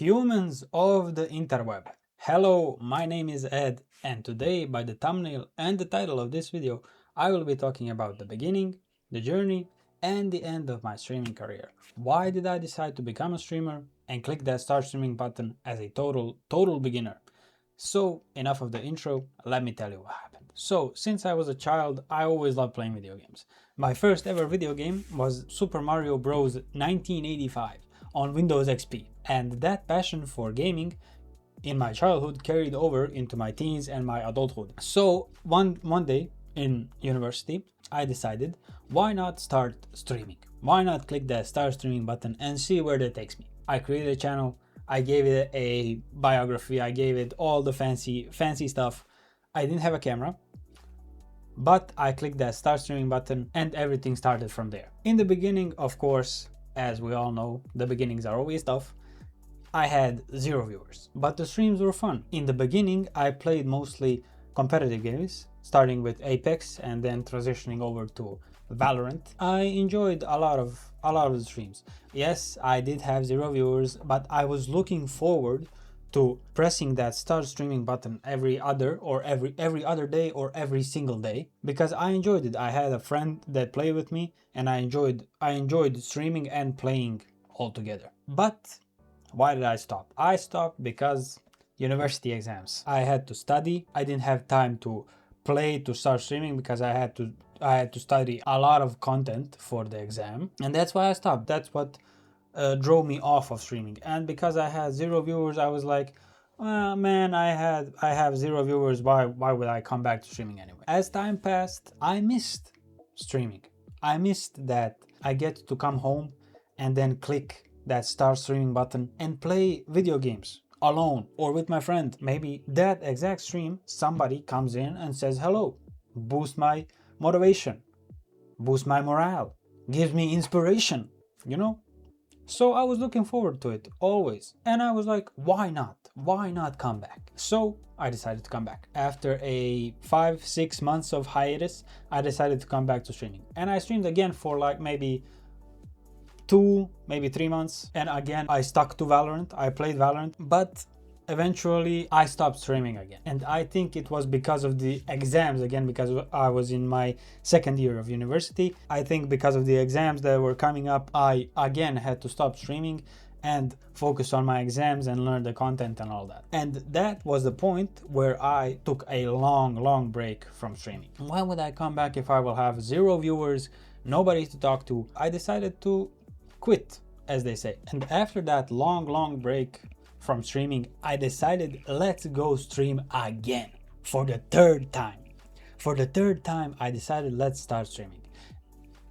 Humans of the interweb. Hello, my name is Ed, and today, by the thumbnail and the title of this video, I will be talking about the beginning, the journey, and the end of my streaming career. Why did I decide to become a streamer and click that start streaming button as a total beginner? So, enough of the intro, let me tell you what happened. So, since I was a child, I always loved playing video games. My first ever video game was Super Mario Bros. 1985 on Windows XP, and that passion for gaming in my childhood carried over into my teens and my adulthood. So one day in university, I decided, why not start streaming? Why not click that start streaming button and see where that takes me? I created a channel, I gave it a biography, I gave it all the fancy stuff. I didn't have a camera, but I clicked that start streaming button and everything started from there. In the beginning, of course, as we all know, the beginnings are always tough. I had 0 viewers, but the streams were fun. In the beginning, I played mostly competitive games, starting with Apex and then transitioning over to Valorant. I enjoyed a lot of the streams. Yes, I did have 0 viewers, but I was looking forward to pressing that start streaming button every other day or every single day because I enjoyed it. I had a friend that played with me and I enjoyed streaming and playing all together. But why did I stop? I stopped because university exams. I had to study. I didn't have time to play to start streaming because I had to study a lot of content for the exam, and that's why I stopped. That's what drove me off of streaming. And because I had 0 viewers, I was like, well, man, I have 0 viewers. Why would I come back to streaming anyway? As time passed, I missed streaming. I missed that I get to come home and then click that start streaming button and play video games alone or with my friend. Maybe that exact stream, somebody comes in and says hello, boost my motivation, boost my morale, gives me inspiration, you know? So I was looking forward to it always. And I was like, why not? Why not come back? So I decided to come back. After a 5-6 months of hiatus, I decided to come back to streaming. And I streamed again for like maybe 2, maybe 3 months. And again, I stuck to Valorant. I played Valorant, but eventually I stopped streaming again. And I think it was because of the exams again, because I was in my 2nd year of university. I think because of the exams that were coming up, I again had to stop streaming and focus on my exams and learn the content and all that. And that was the point where I took a long break from streaming. Why would I come back if I will have 0 viewers, nobody to talk to? I decided to quit, as they say. And after that long break from streaming, I decided, let's go stream again for the 3rd time. For the 3rd time, I decided, let's start streaming.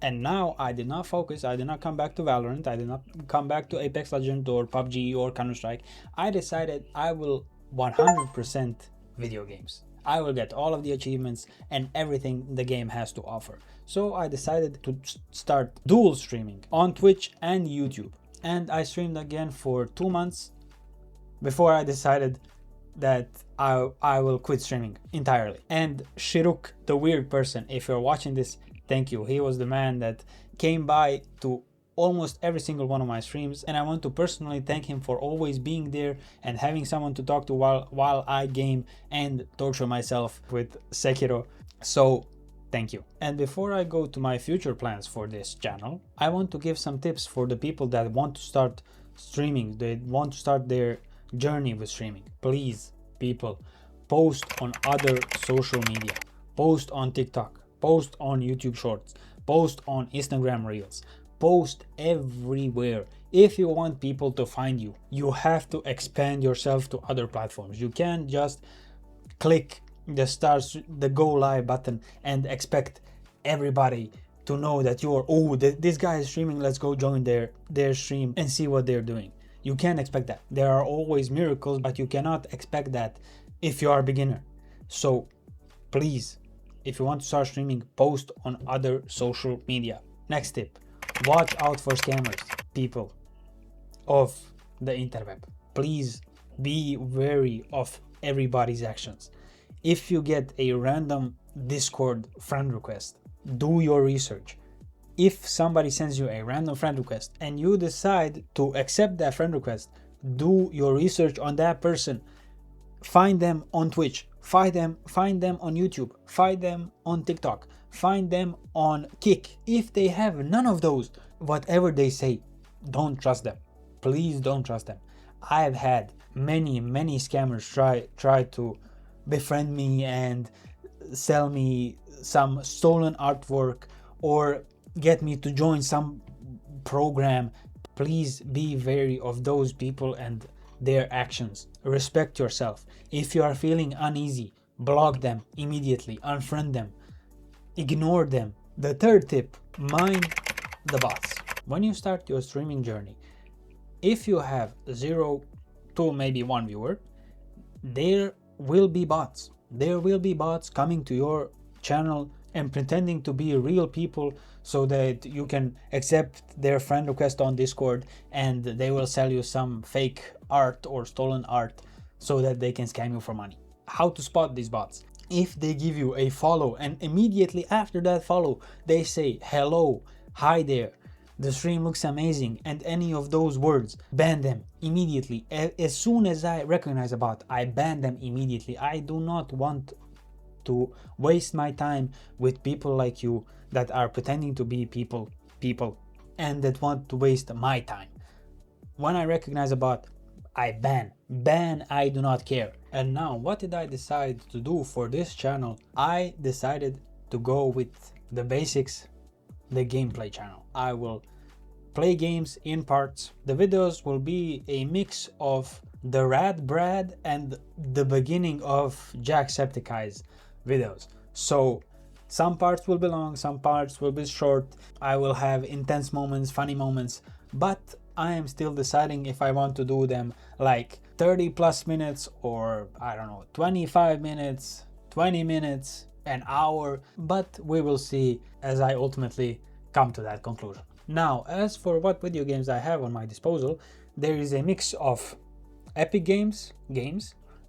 And now I did not focus. I did not come back to Valorant. I did not come back to Apex Legends or PUBG or Counter-Strike. I decided I will 100% video games. I will get all of the achievements and everything the game has to offer. So I decided to start dual streaming on Twitch and YouTube. And I streamed again for 2 months before I decided that I will quit streaming entirely. And Shiruk, the weird person, if you're watching this, thank you. He was the man that came by to almost every single one of my streams, and I want to personally thank him for always being there and having someone to talk to while I game and torture myself with Sekiro. So thank you. And before I go to my future plans for this channel, I want to give some tips for the people that want to start streaming. They want to start their journey with streaming. Please, people, post on other social media, post on TikTok, post on YouTube Shorts, post on Instagram Reels, post everywhere. If you want people to find you, you have to expand yourself to other platforms. You can't just click the go live button and expect everybody to know that you're, oh, this guy is streaming, let's go join their stream and see what they're doing. You can't expect that. There are always miracles, but you cannot expect that if you are a beginner. So please, if you want to start streaming, post on other social media. Next tip, watch out for scammers, people of the interweb. Please be wary of everybody's actions. If you get a random Discord friend request, do your research. If somebody sends you a random friend request and you decide to accept that friend request, do your research on that person. Find them on Twitch, find them on YouTube, find them on TikTok, find them on Kick. If they have none of those, whatever they say, don't trust them. Please don't trust them. I've had many scammers try to befriend me and sell me some stolen artwork or get me to join some program. Please be wary of those people and their actions. Respect yourself. If you are feeling uneasy, block them immediately, unfriend them, ignore them. The third tip, mind the bots. When you start your streaming journey, if you have 0 to maybe 1 viewer, there will be bots. There will be bots coming to your channel and pretending to be real people so that you can accept their friend request on Discord, and they will sell you some fake art or stolen art so that they can scam you for money. How to spot these bots? If they give you a follow and immediately after that follow they say hello, hi there, the stream looks amazing, and any of those words, ban them immediately. As soon as I recognize a bot, I ban them immediately. I do not want to waste my time with people like you that are pretending to be people and that want to waste my time. When I recognize a bot, I ban, I do not care. And now, what did I decide to do for this channel? I decided to go with the basics, the gameplay channel. I will play games in parts. The videos will be a mix of the Rad Brad and the beginning of Jacksepticeye's videos. So some parts will be long, some parts will be short. I will have intense moments, funny moments, but I am still deciding if I want to do them like 30 plus minutes or I don't know, 25 minutes, 20 minutes, an hour, but we will see as I ultimately come to that conclusion. Now, as for what video games I have on my disposal, there is a mix of Epic games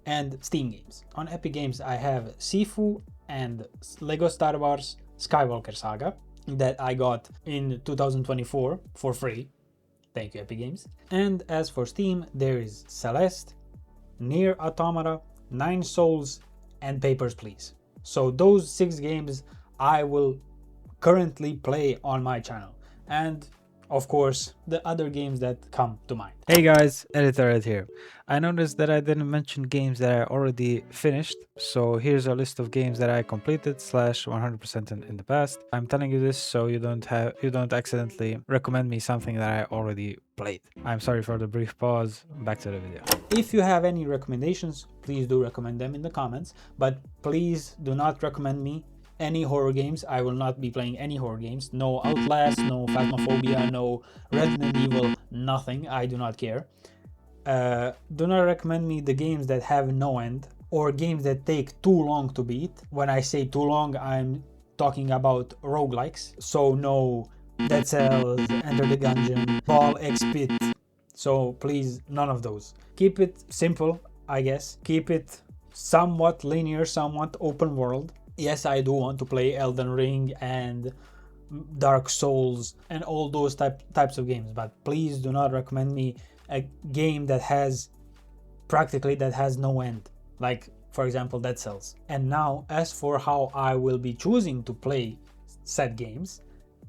and Steam games. On Epic games I have Sifu and Lego Star Wars Skywalker Saga that I got in 2024 for free. Thank you, Epic Games. And as for Steam, there is Celeste, Nier Automata, 9 Souls, and Papers, Please. So those 6 games I will currently play on my channel, and of course the other games that come to mind. Hey guys, Editor Ed here. I noticed that I didn't mention games that I already finished, so here's a list of games that I completed / 100% in the past. I'm telling you this so you don't accidentally recommend me something that I already played. I'm sorry for the brief pause. Back to the video. If you have any recommendations, please do recommend them in the comments, but please do not recommend me any horror games. I will not be playing any horror games. No Outlast, no Phasmophobia, no Resident Evil, nothing. I do not care. Do not recommend me the games that have no end or games that take too long to beat. When I say too long, I'm talking about roguelikes. So no Dead Cells, Enter the Gungeon, Ball X Pit. So please, none of those. Keep it simple, I guess. Keep it somewhat linear, somewhat open world. Yes, I do want to play Elden Ring and Dark Souls and all those types of games, but please do not recommend me a game that has no end, like for example Dead Cells. And now, as for how I will be choosing to play said games,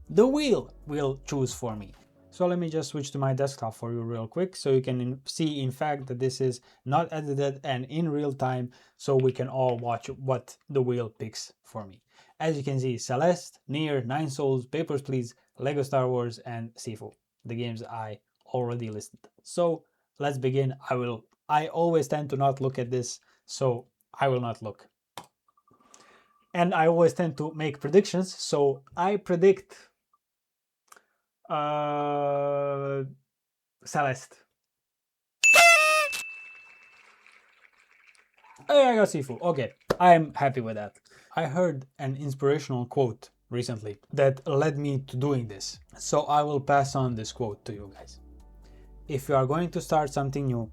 the wheel will choose for me. So let me just switch to my desktop for you real quick so you can see in fact that this is not edited and in real time, so we can all watch what the wheel picks for me. As you can see, Celeste, Nier, 9 Souls, Papers, Please, Lego Star Wars, and Sifu, the games I already listed. So let's begin. I always tend to not look at this, so I will not look. And I always tend to make predictions, so I predict Celeste. Hey, I got Sifu. Okay, I'm happy with that. I heard an inspirational quote recently that led me to doing this, so I will pass on this quote to you guys. If you are going to start something new,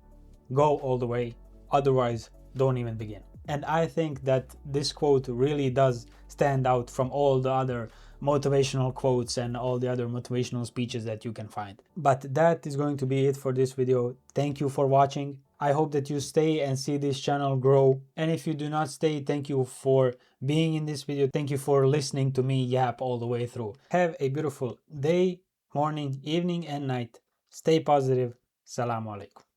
go all the way, otherwise don't even begin. And I think that this quote really does stand out from all the other motivational quotes and all the other motivational speeches that you can find. But that is going to be it for this video. Thank you for watching. I hope that you stay and see this channel grow. And if you do not stay, thank you for being in this video. Thank you for listening to me yap all the way through. Have a beautiful day, morning, evening, and night. Stay positive. Assalamu alaikum.